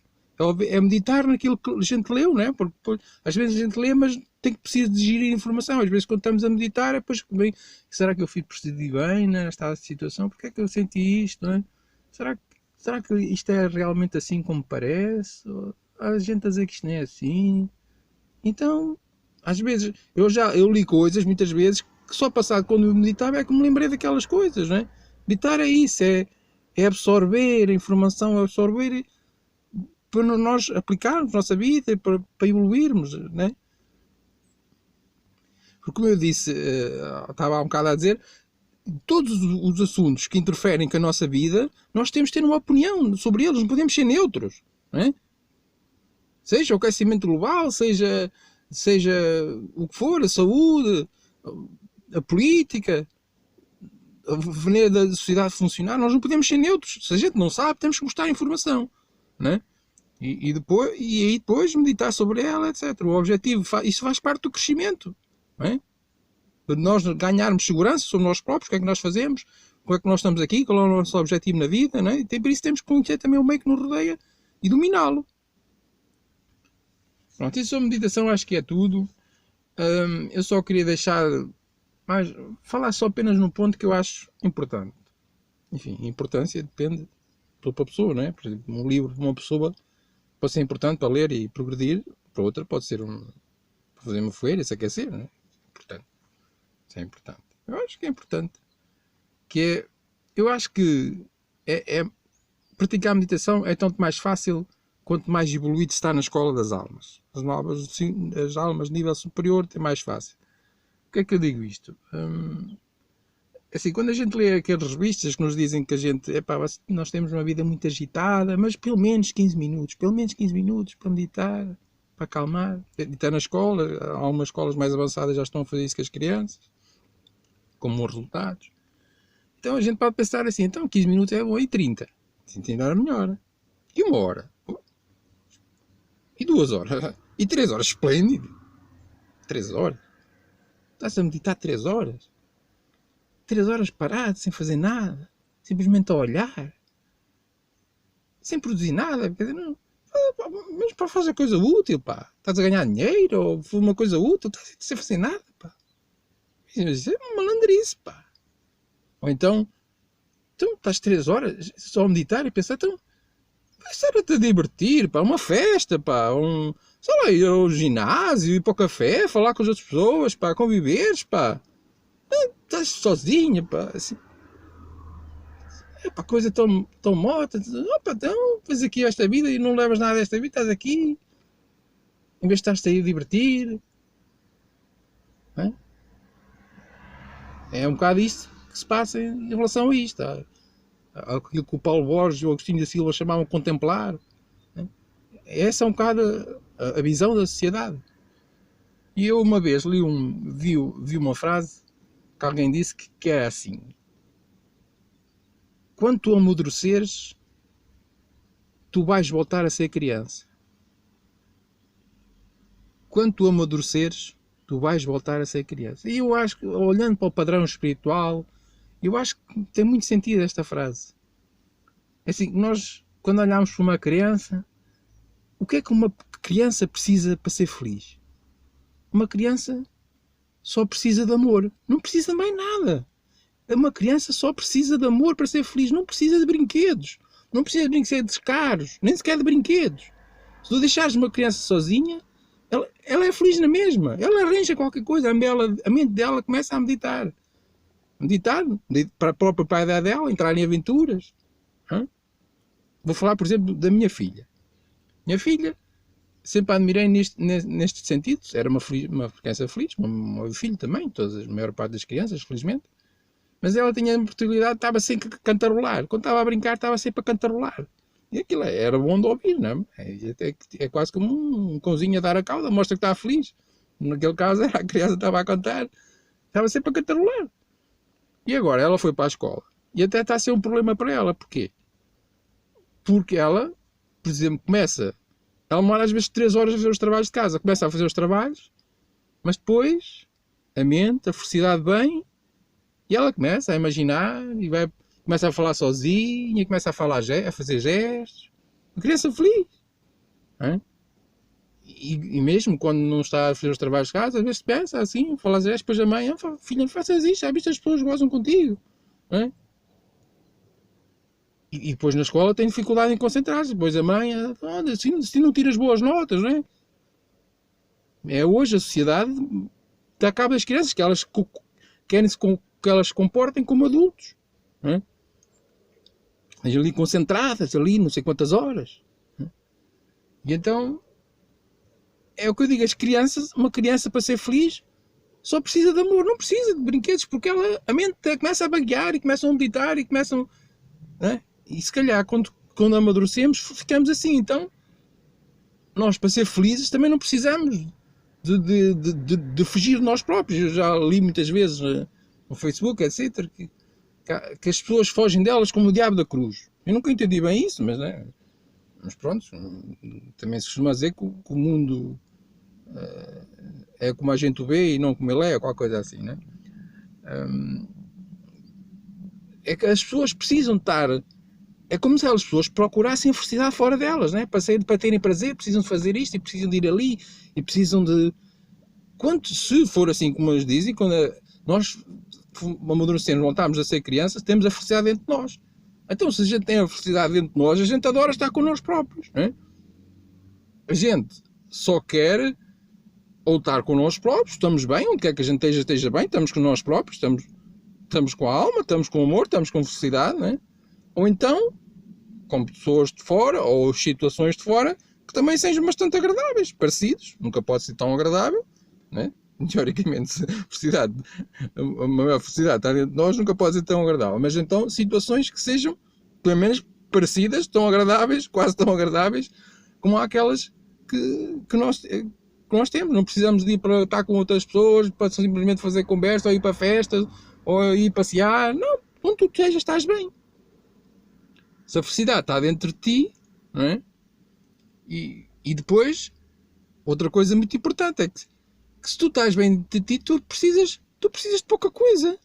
é meditar naquilo que a gente leu, não é? Porque às vezes a gente lê, mas precisa de digerir informação. Às vezes quando estamos a meditar, depois, bem, será que eu procedi bem nesta situação? Porque é que eu senti isto, não é? Será que isto é realmente assim como parece? Ou a gente a dizer que isto não é assim? Então, às vezes, eu li coisas, muitas vezes, que só passado quando eu meditava é que me lembrei daquelas coisas, não é? Meditar é isso, é absorver a informação, é absorver para nós aplicarmos na nossa vida, para evoluirmos, não é? Porque como eu disse, estava há um bocado a dizer, todos os assuntos que interferem com a nossa vida, nós temos de ter uma opinião sobre eles, não podemos ser neutros, não é? Seja o aquecimento global, seja o que for, a saúde, a política, a maneira da sociedade funcionar, nós não podemos ser neutros. Se a gente não sabe, temos que buscar informação, não é? E aí depois meditar sobre ela, etc. O objetivo, isso faz parte do crescimento, não é? De nós ganharmos segurança sobre nós próprios, o que é que nós fazemos, como é que nós estamos aqui, qual é o nosso objetivo na vida, não é? E por isso temos que conhecer também o meio que nos rodeia e dominá-lo. Pronto, isso sobre meditação acho que é tudo. Eu só queria falar só apenas num ponto que eu acho importante. Enfim, a importância depende para a pessoa, não é? Por exemplo, um livro de uma pessoa pode ser importante para ler e progredir, para outra pode ser para fazer uma fogueira e se aquecer, não é? Portanto, isso é importante. Eu acho que é importante. Eu acho que praticar a meditação é tanto mais fácil quanto mais evoluído está na escola das almas. As almas de nível superior é mais fácil. O que é que eu digo isto? Assim, quando a gente lê aquelas revistas que nos dizem que nós temos uma vida muito agitada, mas pelo menos 15 minutos para meditar, para acalmar. Está na escola, algumas escolas mais avançadas já estão a fazer isso com as crianças, com bons resultados. Então a gente pode pensar assim, então 15 minutos é bom, e 30? Se entender melhor. E 1 hora? E 2 horas? E 3 horas? Esplêndido! 3 horas? Estás a meditar 3 horas? 3 horas parado, sem fazer nada, simplesmente a olhar, sem produzir nada, quer dizer, não, mas para fazer coisa útil, pá, estás a ganhar dinheiro, ou foi uma coisa útil, estás sem fazer nada, pá, isso é uma malandrice, pá. Ou então estás 3 horas só a meditar e pensar, então, será-te a divertir, pá, uma festa, pá, sei lá, ir ao ginásio, ir para o café, falar com as outras pessoas, pá, conviveres, pá. Estás sozinha, pá, assim, pá, coisa tão morta, opa, então, faz aqui esta vida e não levas nada desta vida, estás aqui, em vez de estás aí a divertir, é um bocado isto que se passa em relação a isto, aquilo que o Paulo Borges e o Agostinho da Silva chamavam de contemplar, essa é um bocado a visão da sociedade. E eu uma vez vi uma frase que alguém disse que é assim: quando tu amadureceres, tu vais voltar a ser criança. Quando tu amadureceres, tu vais voltar a ser criança. E eu acho que, olhando para o padrão espiritual, eu acho que tem muito sentido esta frase. É assim, nós, quando olhamos para uma criança, o que é que uma criança precisa para ser feliz? Uma criança só precisa de amor. Não precisa de mais nada. Uma criança só precisa de amor para ser feliz. Não precisa de brinquedos. Não precisa de brinquedos caros. Nem sequer de brinquedos. Se tu deixares uma criança sozinha, ela é feliz na mesma. Ela arranja qualquer coisa. A mente dela começa a meditar. Meditar para a própria pai dela, entrar em aventuras. Vou falar, por exemplo, da minha filha. Minha filha, sempre a admirei neste sentido. Era uma criança feliz, um filho também, a maior parte das crianças, felizmente. Mas ela tinha a oportunidade, estava sempre a cantarolar. Quando estava a brincar, estava sempre a cantarolar. E aquilo era bom de ouvir, não é? É quase como um cãozinho a dar a cauda, mostra que está feliz. Naquele caso, a criança estava a cantar, estava sempre a cantarolar. E agora ela foi para a escola. E até está a ser um problema para ela. Porquê? Porque ela, por exemplo, ela demora às vezes 3 horas a fazer os trabalhos de casa. Começa a fazer os trabalhos, mas depois a mente, a felicidade vem e ela começa a imaginar e começa a falar sozinha, começa a fazer gestos. Uma criança feliz. E mesmo quando não está a fazer os trabalhos de casa, às vezes pensa assim, fala gestos, depois a mãe, filha, não faças isto, já viste, as pessoas gozam contigo. E depois na escola tem dificuldade em concentrar-se. Depois a mãe, se não tiras boas notas, não é? É hoje a sociedade dá cabo das crianças, que elas querem que elas se comportem como adultos. Não é? Ali concentradas, ali não sei quantas horas. E então, é o que eu digo, uma criança para ser feliz só precisa de amor, não precisa de brinquedos, porque a mente começa a vaguear e começam a meditar e começam... Não é? E se calhar, quando amadurecemos, ficamos assim. Então, nós, para ser felizes, também não precisamos de fugir de nós próprios. Eu já li muitas vezes no Facebook, etc., que as pessoas fogem delas como o diabo da cruz. Eu nunca entendi bem isso, mas pronto, também se costuma dizer que o mundo é como a gente o vê e não como ele é, ou qualquer coisa assim, né? É que as pessoas precisam estar... É como se as pessoas procurassem a felicidade fora delas, né? Para terem prazer, precisam de fazer isto e precisam de ir ali e precisam de... Se for assim como eles dizem, quando nós amadurecemos, voltamos a ser crianças, temos a felicidade dentro de nós. Então, se a gente tem a felicidade dentro de nós, a gente adora estar com nós próprios, né? A gente só quer ou estar com nós próprios, estamos bem, onde quer que a gente esteja bem, estamos com nós próprios, estamos com a alma, estamos com amor, estamos com felicidade, né? Ou então, com pessoas de fora, ou situações de fora, que também sejam bastante agradáveis, parecidos, nunca pode ser tão agradável, né? Teoricamente, a maior felicidade está dentro de nós, nunca pode ser tão agradável, mas então, situações que sejam, pelo menos, parecidas, tão agradáveis, quase tão agradáveis, como aquelas que nós temos. Não precisamos de ir para estar com outras pessoas, para simplesmente fazer conversa, ou ir para festas, ou ir passear, não, onde tu estejas, estás bem. Se a felicidade está dentro de ti, não é? E depois, outra coisa muito importante é que se tu estás bem de ti, tu precisas de pouca coisa.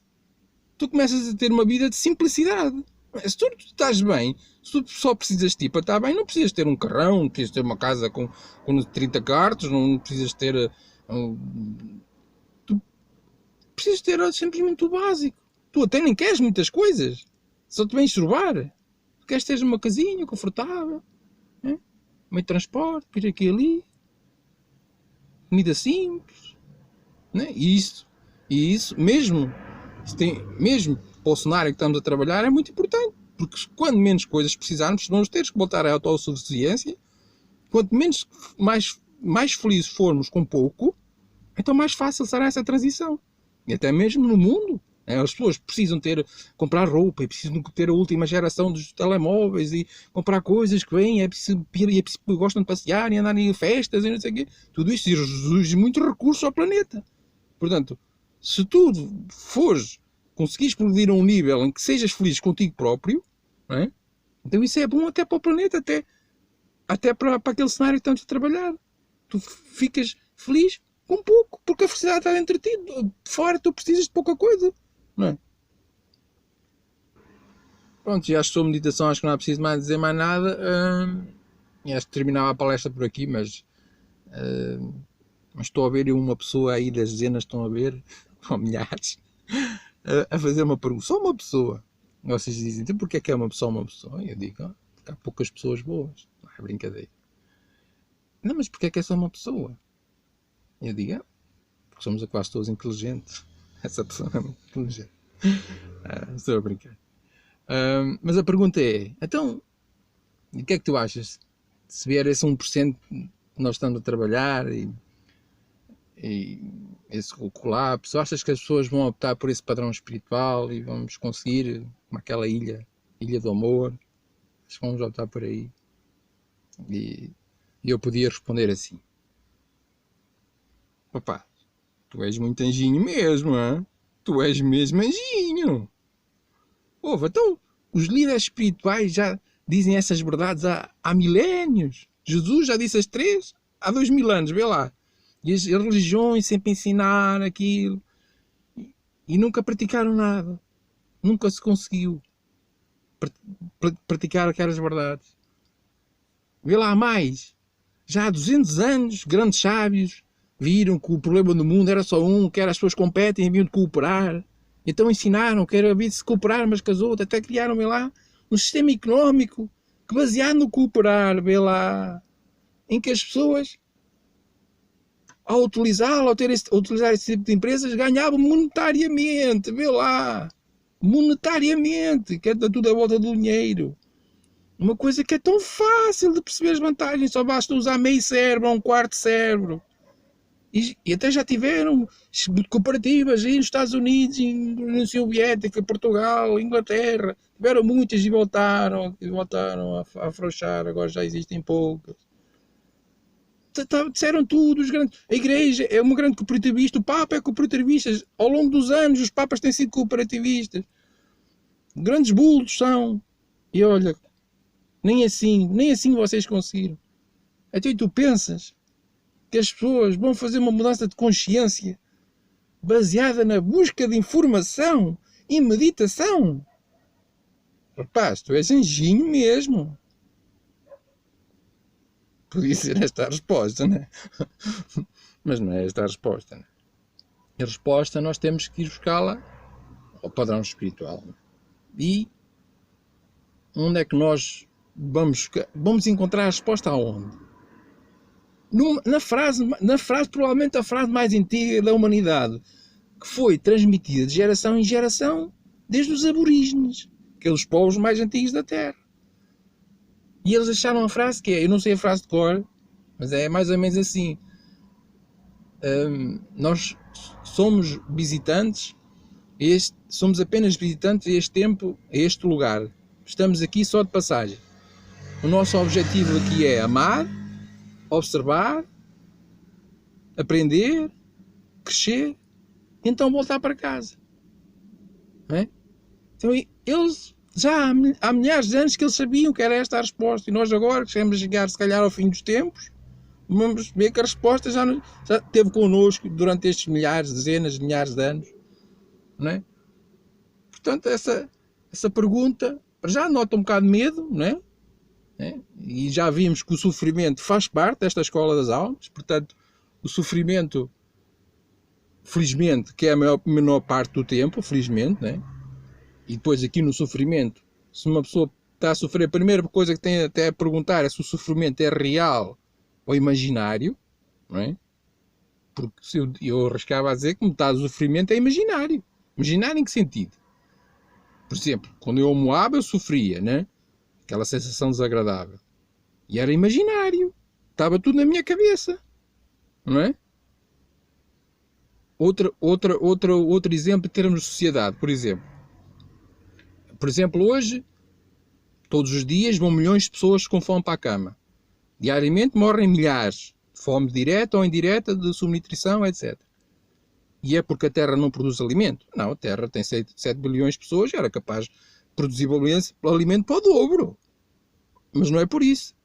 Tu começas a ter uma vida de simplicidade. Se tu estás bem, se tu só precisas de ti para estar bem, não precisas ter um carrão, não precisas ter uma casa com 30 quartos, não precisas ter... tu precisas ter simplesmente o básico. Tu até nem queres muitas coisas. Só te vens surbar. Queres ter uma casinha confortável, né? Meio de transporte, ir aqui e ali, comida simples, né? E isso mesmo para o cenário que estamos a trabalhar é muito importante, porque quando menos coisas precisarmos, se vamos ter que voltar à autossuficiência, quanto mais felizes formos com pouco, então mais fácil será essa transição. E até mesmo no mundo. As pessoas precisam comprar roupa, e precisam ter a última geração dos telemóveis e comprar coisas que vêm, gostam de passear e andar em festas e não sei o quê. Tudo isso exige muito recurso ao planeta. Portanto, se tu conseguires progredir a um nível em que sejas feliz contigo próprio, não é? Então isso é bom até para o planeta, até até para aquele cenário que estamos a trabalhar. Tu ficas feliz com pouco, porque a felicidade está dentro de ti. De fora tu precisas de pouca coisa, não é? Pronto, já estou meditação, acho que não é preciso mais dizer mais nada. E acho que terminava a palestra por aqui, mas estou a ver uma pessoa aí das dezenas, estão a ver, ou milhares, a fazer uma pergunta. Só uma pessoa. Vocês dizem, então porquê é que é uma pessoa? Eu digo, porque há poucas pessoas boas. Não é brincadeira. Não, mas porquê é que é só uma pessoa? Eu digo, porque somos quase todos inteligentes. Essa pessoa é muito inteligente. Estou a brincar. Mas a pergunta é, então, o que é que tu achas? Se vier esse 1% que nós estamos a trabalhar e esse colapso, achas que as pessoas vão optar por esse padrão espiritual e vamos conseguir, como aquela ilha do amor, acho que vamos optar por aí? E eu podia responder assim, papá, tu és muito anjinho mesmo, hein? Tu és mesmo anjinho. Ouve, então, os líderes espirituais já dizem essas verdades há milénios. Jesus já disse as 3 há 2000 anos, vê lá. E as religiões sempre ensinaram aquilo. E nunca praticaram nada. Nunca se conseguiu praticar aquelas verdades. Vê lá mais. Já há 200 anos, grandes sábios viram que o problema do mundo era só um, que era as pessoas competem e haviam de cooperar. Então ensinaram que era haver de se cooperar umas com as outras, até criaram, vê lá, um sistema económico que baseado no cooperar, vê lá, em que as pessoas, ao utilizá-lo, ao utilizar esse tipo de empresas, ganhavam monetariamente, vê lá, monetariamente, que é tudo à volta do dinheiro. Uma coisa que é tão fácil de perceber as vantagens, só basta usar meio cérebro ou um quarto cérebro. E até já tiveram cooperativas aí nos Estados Unidos, na União Soviética, Portugal, Inglaterra. Tiveram muitas e voltaram a afrouxar, agora já existem poucas. Disseram tudo, a igreja é uma grande cooperativista, o Papa é cooperativista. Ao longo dos anos os Papas têm sido cooperativistas. Grandes bultos são. E olha, nem assim vocês conseguiram. Então tu pensas que as pessoas vão fazer uma mudança de consciência baseada na busca de informação e meditação? Rapaz, tu és anjinho mesmo. Podia ser esta a resposta, né? Mas não é esta a resposta, né? A resposta nós temos que ir buscá-la ao padrão espiritual. E onde é que nós vamos encontrar a resposta aonde? Na frase, provavelmente a frase mais antiga da humanidade, que foi transmitida de geração em geração desde os aborígenes, aqueles povos mais antigos da Terra. E eles acharam a frase que é, eu não sei a frase de cor, mas é mais ou menos assim: nós somos visitantes, somos apenas visitantes a este tempo, a este lugar. Estamos aqui só de passagem. O nosso objetivo aqui é amar, observar, aprender, crescer, e então voltar para casa. Não é? Então, eles já há milhares de anos que eles sabiam que era esta a resposta, e nós agora, que chegamos a chegar se calhar ao fim dos tempos, vamos ver que a resposta já esteve connosco durante estes milhares, dezenas de milhares de anos. Não é? Portanto, essa pergunta já nota um bocado de medo, não é? E já vimos que o sofrimento faz parte desta escola das almas. Portanto, o sofrimento, felizmente, que é a menor parte do tempo, felizmente, né? E depois aqui no sofrimento, se uma pessoa está a sofrer, a primeira coisa que tem até a perguntar é se o sofrimento é real ou imaginário, não é? Porque eu arriscava a dizer que metade do sofrimento é imaginário. Imaginário em que sentido? Por exemplo, quando eu moava eu sofria, né? Aquela sensação desagradável. E era imaginário. Estava tudo na minha cabeça. Não é? Outro exemplo em termos de sociedade, por exemplo. Hoje, todos os dias vão milhões de pessoas com fome para a cama. Diariamente morrem milhares de fome direta ou indireta, de subnutrição, etc. E é porque a Terra não produz alimento? Não, a Terra tem 7 bilhões de pessoas e era capaz de produzir alimento para o dobro. Mas não é por isso.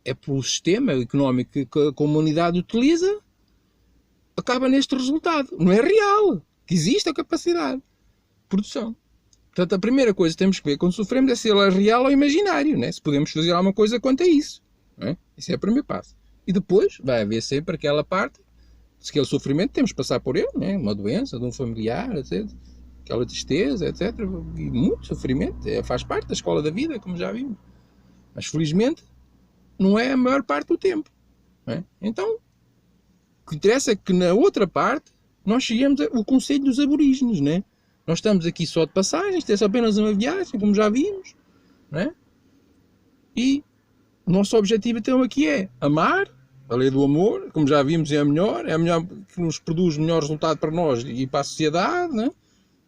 é pelo sistema económico que a comunidade utiliza, acaba neste resultado. Não é real que existe a capacidade de produção. Portanto, a primeira coisa que temos que ver quando sofremos é se ele é real ou imaginário, né? Se podemos fazer alguma coisa quanto a isso. Não é? Esse é o primeiro passo. E depois vai haver sempre aquela parte, se aquele sofrimento temos que passar por ele, né? Uma doença de um familiar, etc. Aquela tristeza, etc. E muito sofrimento, faz parte da escola da vida, como já vimos. Mas felizmente não é a maior parte do tempo. Não é? Então, o que interessa é que na outra parte nós chegamos ao conselho dos aborígenes, né? Nós estamos aqui só de passagem, isto é só apenas uma viagem, como já vimos, não é? E o nosso objetivo então aqui é amar, a lei do amor, como já vimos, é a melhor que nos produz o melhor resultado para nós e para a sociedade, não é?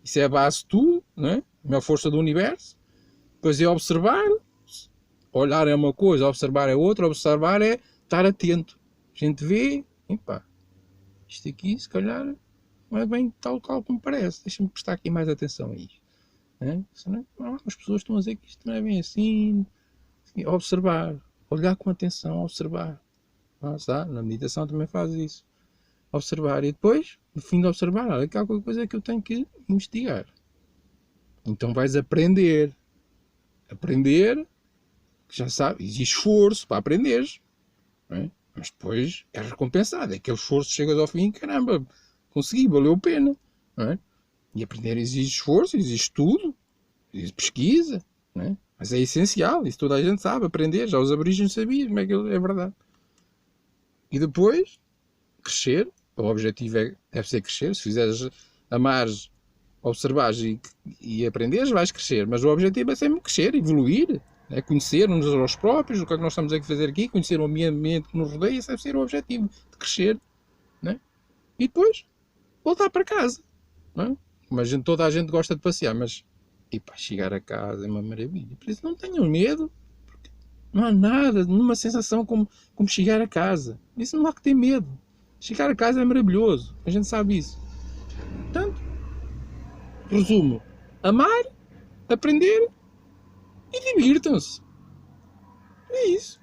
Isso é a base de tudo, não é? A maior força do universo. Depois é observar, olhar é uma coisa, observar é outra, observar é estar atento. A gente vê, epá, isto aqui se calhar não é bem tal qual como parece, deixa-me prestar aqui mais atenção a isto. As pessoas estão a dizer que isto não é bem assim. Observar, olhar com atenção, observar. Na meditação também faz isso. Observar e depois, no fim de observar, olha, que há alguma coisa que eu tenho que investigar. Então vais aprender. Aprender, já sabe, exige esforço para aprenderes. Não é? Mas depois é recompensado. É aquele esforço chegas ao fim, caramba, consegui, valeu a pena. Não é? E aprender exige esforço, exige estudo, exige pesquisa. Não é? Mas é essencial, isso toda a gente sabe, aprender. Já os aborígenes sabiam, como é que é verdade. E depois, crescer. O objetivo deve ser crescer. Se fizeres, amares, observares e aprenderes, vais crescer. Mas o objetivo é sempre crescer, evoluir. É conhecer-nos aos próprios, o que é que nós estamos a fazer aqui, conhecer o ambiente que nos rodeia, esse deve ser o objetivo, de crescer. Não é? E depois, voltar para casa. Não é? Mas toda a gente gosta de passear, mas chegar a casa é uma maravilha. Por isso não tenham medo, porque não há nada, nenhuma sensação como chegar a casa. Isso não há que ter medo. Chegar a casa é maravilhoso, a gente sabe isso. Portanto, resumo, amar, aprender e divirtam-se. É isso.